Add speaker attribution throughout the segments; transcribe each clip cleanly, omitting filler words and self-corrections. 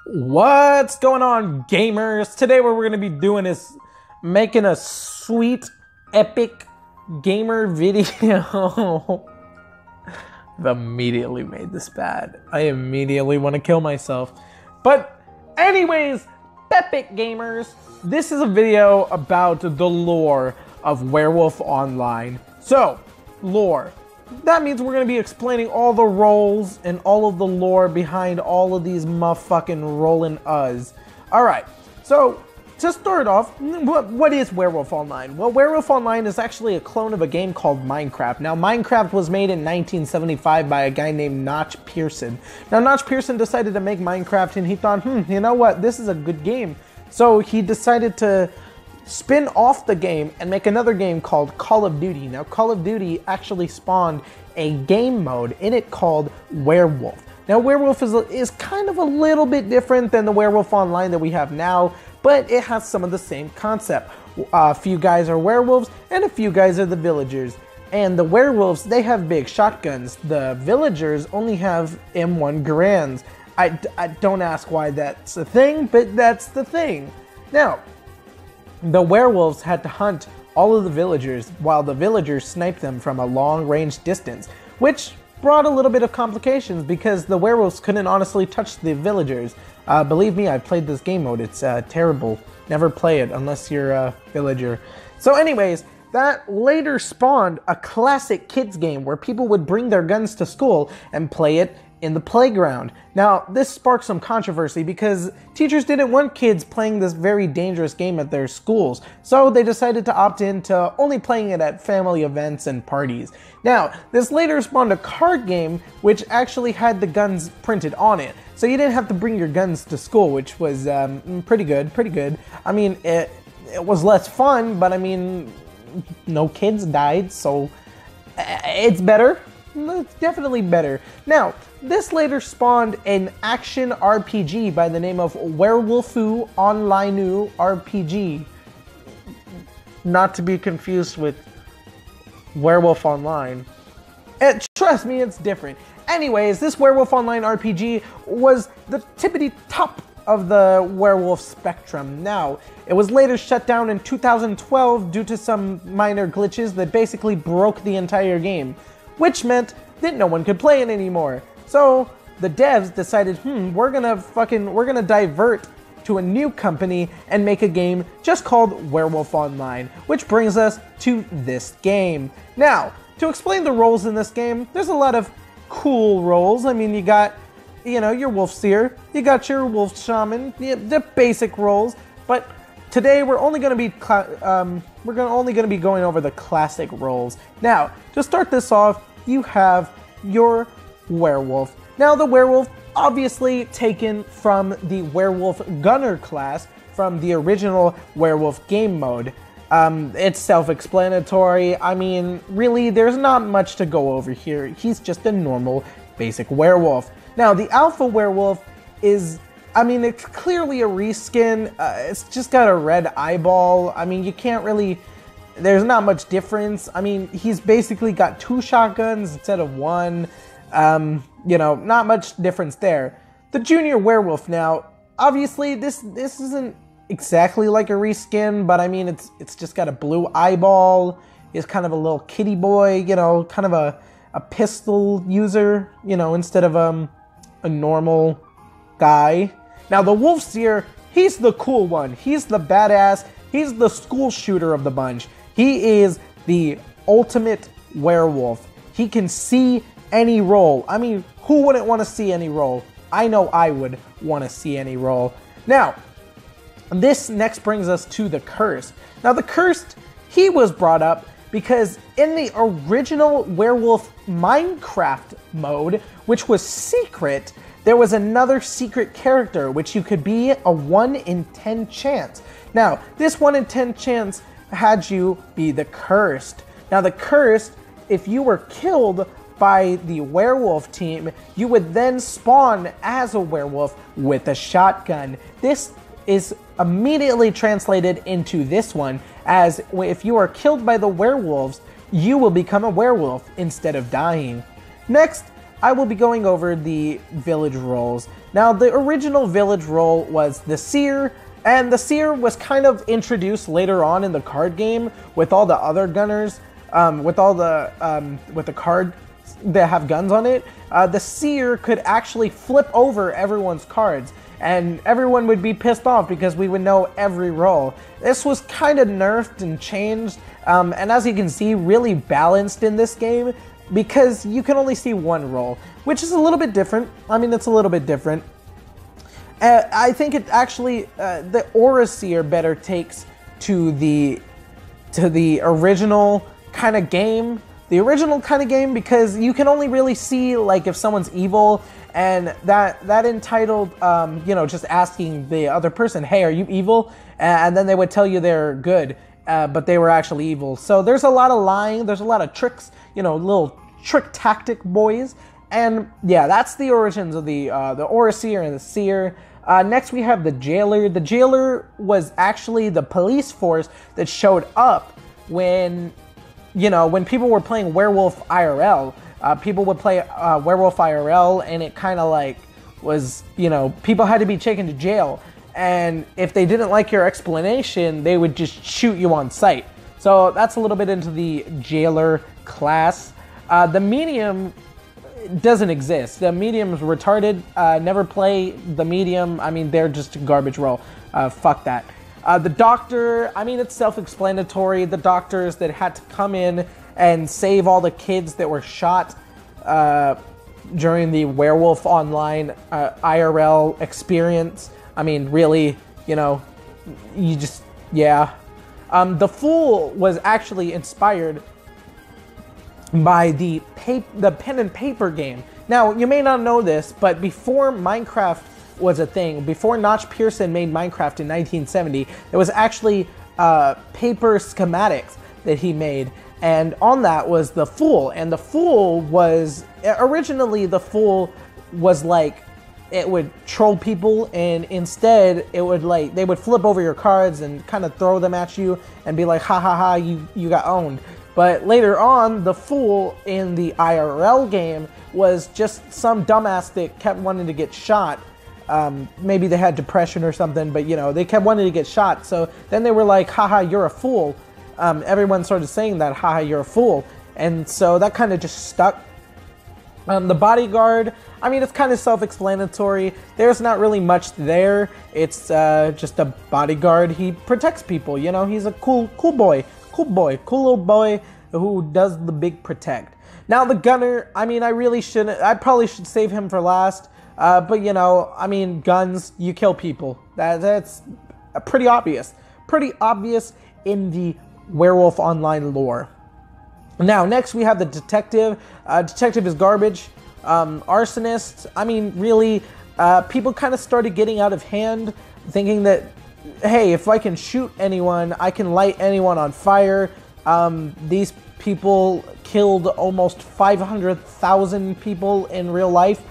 Speaker 1: What's going on, gamers? Today what we're going to be doing is making a sweet, epic gamer video. I've immediately made this bad. I immediately want to kill myself. But anyways, epic gamers, this is a video about the lore of Werewolf Online. So, lore. That means we're going to be explaining all the roles and all of the lore behind all of these motherfucking rollin' us. Alright, so to start off, what is Werewolf Online? Well, Werewolf Online is actually a clone of a game called Minecraft. Now, Minecraft was made in 1975 by a guy named Notch Pearson. Now, Notch Pearson decided to make Minecraft and he thought, you know what, this is a good game. So he decided to spin off the game and make another game called Call of Duty. Now, Call of Duty actually spawned a game mode in it called Werewolf. Now, Werewolf is kind of a little bit different than the Werewolf Online that we have now, but it has some of the same concept. A few guys are werewolves and a few guys are the villagers. And the werewolves, they have big shotguns. The villagers only have M1 Garands. I don't ask why that's a thing, but that's the thing. Now, the werewolves had to hunt all of the villagers while the villagers sniped them from a long-range distance, which brought a little bit of complications because the werewolves couldn't honestly touch the villagers. Believe me, I played this game mode. It's terrible. Never play it unless you're a villager. So anyways, that later spawned a classic kids game where people would bring their guns to school and play it in the playground. Now, this sparked some controversy because teachers didn't want kids playing this very dangerous game at their schools, so they decided to opt in to only playing it at family events and parties. Now, this later spawned a card game which actually had the guns printed on it, so you didn't have to bring your guns to school, which was pretty good. I mean, it was less fun, but I mean, no kids died, so it's better. It's definitely better. Now, this later spawned an action RPG by the name of Werewolfu Online RPG. Not to be confused with Werewolf Online. Trust me, it's different. Anyways, this Werewolf Online RPG was the tippity top of the werewolf spectrum. Now, it was later shut down in 2012 due to some minor glitches that basically broke the entire game, which meant that no one could play it anymore. So the devs decided, we're gonna divert to a new company and make a game just called Werewolf Online, which brings us to this game. Now, to explain the roles in this game, there's a lot of cool roles. I mean, you got, your wolf seer, you got your wolf shaman, the basic roles, but today we're only going to be going over the classic roles. Now, to start this off, you have your werewolf. Now, the werewolf, obviously taken from the werewolf gunner class from the original werewolf game mode. It's self-explanatory. I mean, really, there's not much to go over here. He's just a normal, basic werewolf. Now, the alpha werewolf is, I mean, it's clearly a reskin. It's just got a red eyeball. I mean, you can't really, there's not much difference. I mean, he's basically got 2 shotguns instead of 1. Not much difference there. The junior werewolf now, obviously this isn't exactly like a reskin, but I mean, it's just got a blue eyeball. He's kind of a little kitty boy, kind of a pistol user, instead of a normal guy. Now, the wolf seer, he's the cool one. He's the badass. He's the school shooter of the bunch. He is the ultimate werewolf. He can see any role. I mean, who wouldn't want to see any role? I know I would want to see any role. Now, this next brings us to the Cursed. Now, the Cursed, he was brought up because in the original Werewolf Minecraft mode, which was secret, there was another secret character, which you could be a 1 in 10 chance. Now, this 1 in 10 chance had you be the Cursed. Now, the Cursed, if you were killed by the werewolf team, you would then spawn as a werewolf with a shotgun. This is immediately translated into this one, as if you are killed by the werewolves, you will become a werewolf instead of dying. Next, I will be going over the village roles. Now, the original village role was the seer, and the seer was kind of introduced later on in the card game with all the other gunners, with the cards that have guns on it. The seer could actually flip over everyone's cards, and everyone would be pissed off because we would know every roll. This was kind of nerfed and changed, and as you can see, really balanced in this game because you can only see one roll, which is a little bit different. I mean, it's a little bit different. I think it actually, the Aura Seer better takes to the original kind of game. The original kind of game, because you can only really see like if someone's evil, and that entitled, you know, just asking the other person, hey, are you evil? And then they would tell you they're good, but they were actually evil. So there's a lot of lying, there's a lot of tricks, you know, little trick tactic boys. And yeah, that's the origins of the Aura Seer and the Seer. Next we have the Jailer. The Jailer was actually the police force that showed up when, you know, when people were playing Werewolf IRL. People would play Werewolf IRL, and it kind of like was, you know, people had to be taken to jail. And if they didn't like your explanation, they would just shoot you on sight. So that's a little bit into the Jailer class. The Medium doesn't exist. The Medium's retarded. Never play the Medium. I mean, they're just a garbage roll. Fuck that. The Doctor, I mean, it's self-explanatory. The doctors that had to come in and save all the kids that were shot during the Werewolf Online IRL experience. I mean, really, you know, you just, yeah. The Fool was actually inspired by the pen and paper game. Now, you may not know this, but before Minecraft was a thing, before Notch Pearson made Minecraft in 1970, there was actually paper schematics that he made, and on that was the Fool. And the Fool was, originally the Fool was like, it would troll people, and instead it would like, they would flip over your cards and kind of throw them at you and be like, ha ha ha, you got owned. But later on, the Fool in the IRL game was just some dumbass that kept wanting to get shot. Maybe they had depression or something, but you know, they kept wanting to get shot. So then they were like, haha, you're a fool. Everyone started saying that, haha, you're a fool. And so that kind of just stuck. The Bodyguard, I mean, it's kind of self-explanatory. There's not really much there. It's just a bodyguard. He protects people, you know, he's a cool boy. Cool little boy who does the big protect. Now the Gunner, I mean, I probably should save him for last. But you know, I mean, guns, you kill people. That's pretty obvious. Pretty obvious in the Werewolf Online lore. Now, next we have the Detective. Detective is garbage. Arsonist, I mean, really, people kind of started getting out of hand, thinking that, hey, if I can shoot anyone, I can light anyone on fire. These people killed almost 500,000 people in real life.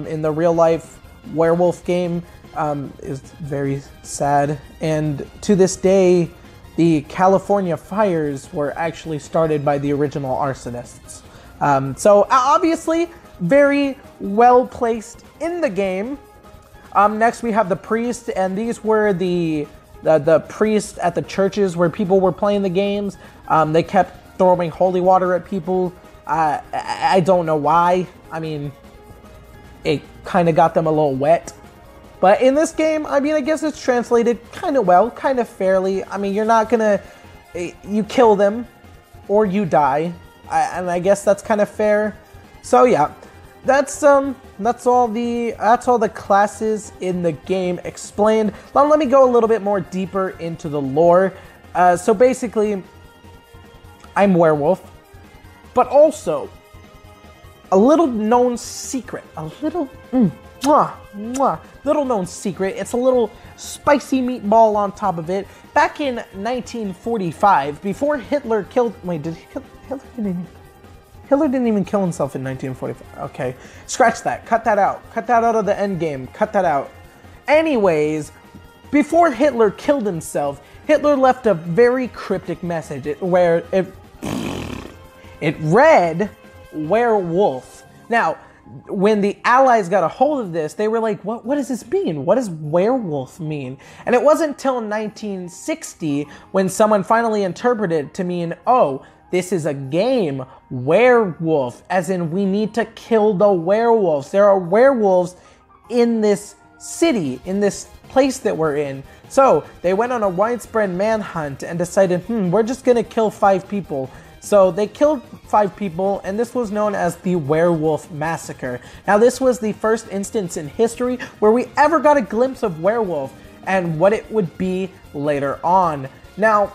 Speaker 1: In the real life werewolf game, is very sad. And to this day, the California fires were actually started by the original arsonists. So obviously, very well placed in the game. Next we have the Priest, and these were the priests at the churches where people were playing the games. They kept throwing holy water at people. I don't know why. I mean, it kind of got them a little wet. But in this game, I mean, I guess it's translated kind of well, kind of fairly. I mean, you're not gonna, you kill them or you die, and I guess that's kind of fair. So yeah, that's all the classes in the game explained. Now let me go a little bit more deeper into the lore. So basically, I'm Werewolf, but also a little known secret, little known secret. It's a little spicy meatball on top of it. Back in 1945, before Hitler killed, wait, did he kill, Hitler didn't even kill himself in 1945. Okay, scratch that, cut that out of the end game, cut that out. Anyways, before Hitler killed himself, Hitler left a very cryptic message where it read, Werewolf. Now, when the Allies got a hold of this, they were like, what does this mean? What does werewolf mean? And it wasn't until 1960 when someone finally interpreted it to mean, oh, this is a game, werewolf, as in we need to kill the werewolves. There are werewolves in this city, in this place that we're in. So they went on a widespread manhunt and decided, we're just gonna kill 5 people. So they killed 5 people, and this was known as the Werewolf Massacre. Now this was the first instance in history where we ever got a glimpse of werewolf and what it would be later on. Now,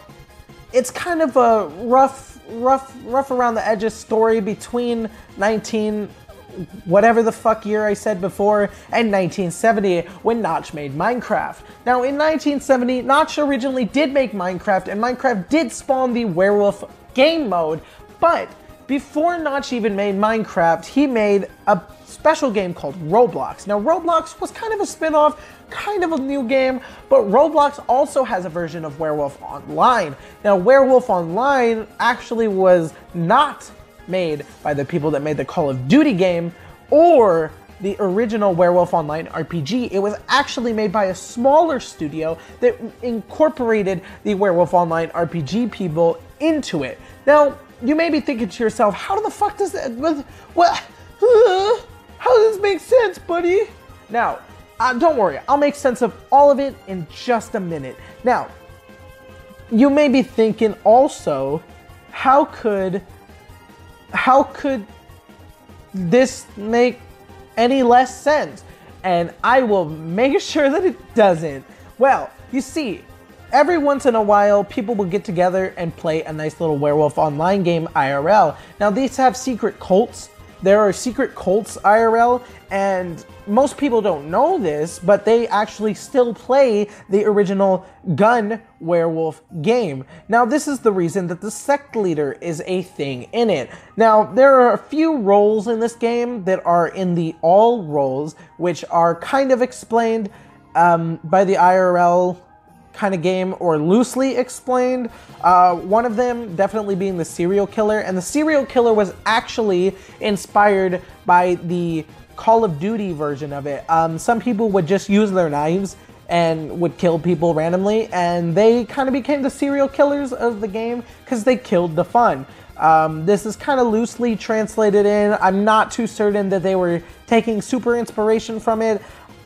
Speaker 1: it's kind of a rough around the edges story between whatever the fuck year I said before, and 1970 when Notch made Minecraft. Now in 1970, Notch originally did make Minecraft, and Minecraft did spawn the werewolf game mode, but before Notch even made Minecraft, he made a special game called Roblox. Now Roblox was kind of a spin-off, kind of a new game, but Roblox also has a version of Werewolf Online. Now Werewolf Online actually was not made by the people that made the Call of Duty game or the original Werewolf Online RPG. It was actually made by a smaller studio that incorporated the Werewolf Online RPG people into it. Now, you may be thinking to yourself, how the fuck does that, how does this make sense, buddy? Now, don't worry, I'll make sense of all of it in just a minute. Now, you may be thinking also, how could this make any less sense? And I will make sure that it doesn't. Well, you see, every once in a while, people will get together and play a nice little Werewolf Online game IRL. Now, these have secret cults. There are secret cults IRL, and most people don't know this, but they actually still play the original gun werewolf game. Now, this is the reason that the sect leader is a thing in it. Now, there are a few roles in this game that are in the all roles, which are kind of explained by the IRL kind of game, or loosely explained. One of them definitely being the serial killer, and the serial killer was actually inspired by the Call of Duty version of it. Some people would just use their knives and would kill people randomly, and they kind of became the serial killers of the game because they killed the fun. This is kind of loosely translated in. I'm not too certain that they were taking super inspiration from it.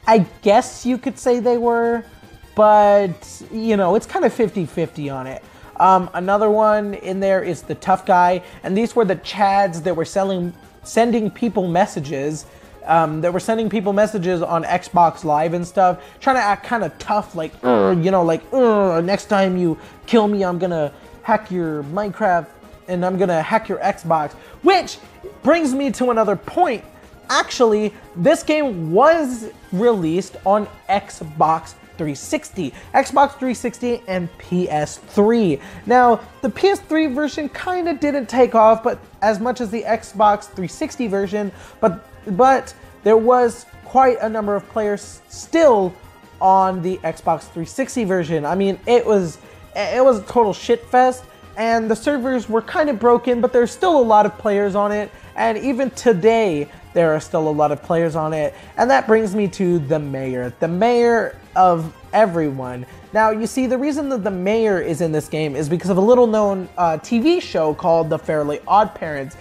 Speaker 1: I guess you could say they were, but, you know, it's kind of 50-50 on it. Another one in there is the tough guy, and these were the Chads that were sending people messages. That were sending people messages on Xbox Live and stuff, trying to act kind of tough, like, you know, like, next time you kill me, I'm gonna hack your Minecraft, and I'm gonna hack your Xbox. Which brings me to another point. Actually, this game was released on Xbox 360, Xbox 360 and PS3. Now, the PS3 version kind of didn't take off, but as much as the Xbox 360 version, but there was quite a number of players still on the Xbox 360 version. I mean, it was a total shit fest, and the servers were kind of broken, but there's still a lot of players on it, and even today there are still a lot of players on it. And that brings me to the mayor of everyone. Now, you see, the reason that the mayor is in this game is because of a little known TV show called The Fairly Odd Parents,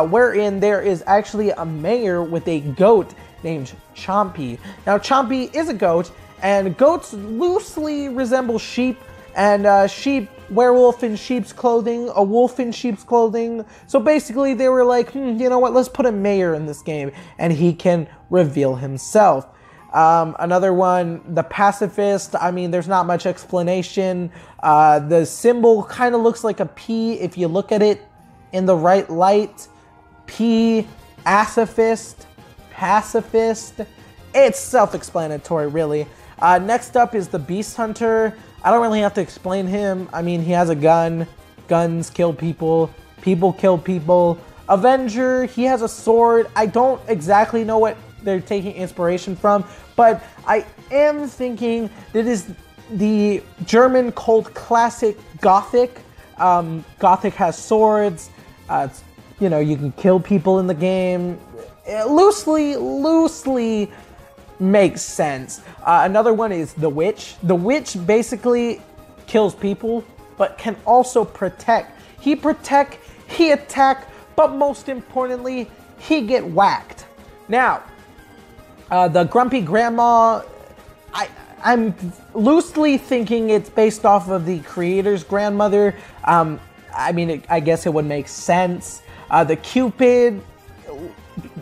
Speaker 1: wherein there is actually a mayor with a goat named Chompy. Now, Chompy is a goat, and goats loosely resemble sheep, and sheep, werewolf in sheep's clothing, a wolf in sheep's clothing. So basically they were like, you know what, let's put a mayor in this game, and he can reveal himself. Another one, the pacifist. I mean, there's not much explanation. The symbol kind of looks like a P if you look at it in the right light. P, pacifist. It's self-explanatory, really. Next up is the Beast Hunter. I don't really have to explain him. I mean, he has a gun. Guns kill people. People kill people. Avenger, he has a sword. I don't exactly know what they're taking inspiration from, but I am thinking that is the German cult classic Gothic. Gothic has swords. You know, you can kill people in the game. loosely makes sense. Another one is the witch. The witch basically kills people, but can also protect. He protect, he attack, but most importantly, he get whacked. Now, the grumpy grandma, I'm loosely thinking it's based off of the creator's grandmother. I mean, I guess it would make sense. The Cupid,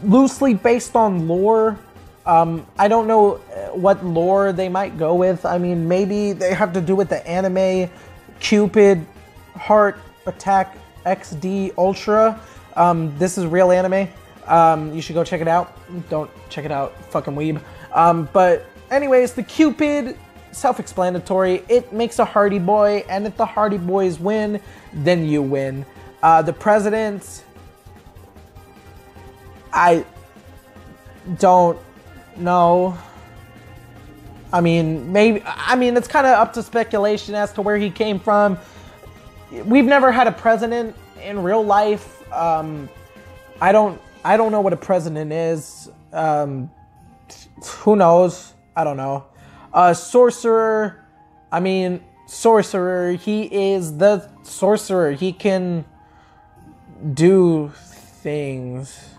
Speaker 1: loosely based on lore. I don't know what lore they might go with. I mean, maybe they have to do with the anime Cupid Heart Attack XD Ultra. This is real anime. You should go check it out. Don't check it out, fucking weeb. But anyways, the Cupid, self-explanatory. It makes a Hardy Boy, and if the Hardy Boys win, then you win. The president, I don't know. I mean, maybe. I mean, it's kind of up to speculation as to where he came from. We've never had a president in real life. I don't know what a president is. Who knows? I don't know. Sorcerer. I mean, sorcerer. He is the sorcerer. He can do things.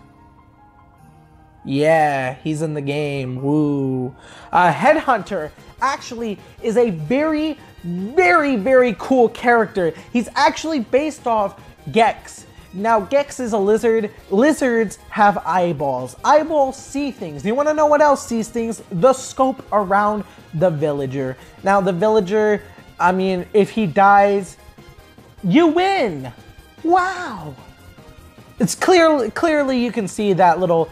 Speaker 1: Yeah, he's in the game. Woo. Headhunter actually is a very, very cool character. He's actually based off Gex. Now, Gex is a lizard. Lizards have eyeballs. Eyeballs see things. Do you want to know what else sees things? The scope around the villager. Now, the villager, I mean, if he dies, you win. Wow. It's clearly you can see that little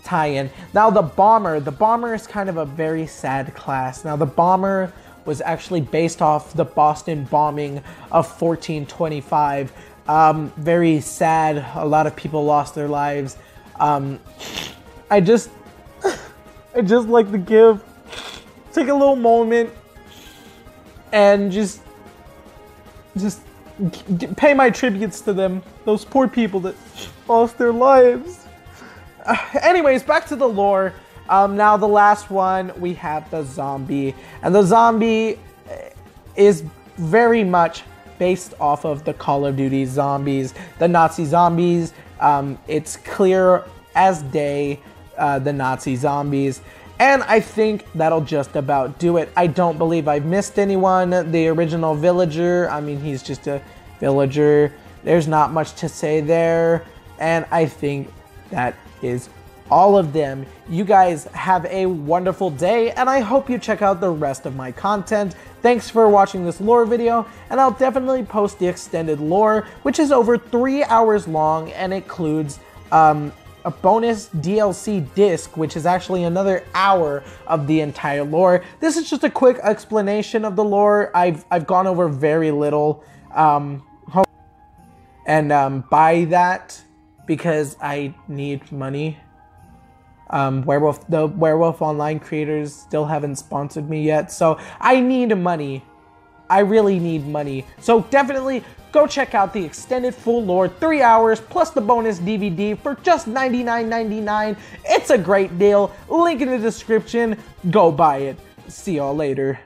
Speaker 1: tie-in. Now, the bomber is kind of a very sad class. Now, the bomber was actually based off the Boston bombing of 1425. Very sad. A lot of people lost their lives. I just like to take a little moment and just pay my tributes to them, those poor people that lost their lives. Anyways, back to the lore. Now the last one, we have the zombie. And the zombie is very much based off of the Call of Duty zombies, the Nazi zombies. It's clear as day, the Nazi zombies. And I think that'll just about do it. I don't believe I've missed anyone. The original villager, I mean, he's just a villager. There's not much to say there. And I think that is all of them. You guys have a wonderful day, and I hope you check out the rest of my content. Thanks for watching this lore video, and I'll definitely post the extended lore, which is over 3 hours long and includes a bonus DLC disc, which is actually another hour of the entire lore. This is just a quick explanation of the lore. I've gone over very little, and by that, because I need money. The Werewolf Online creators still haven't sponsored me yet, so I need money. I really need money. So definitely go check out the extended full lore, 3 hours plus the bonus DVD for just $99.99. It's a great deal. Link in the description. Go buy it. See y'all later.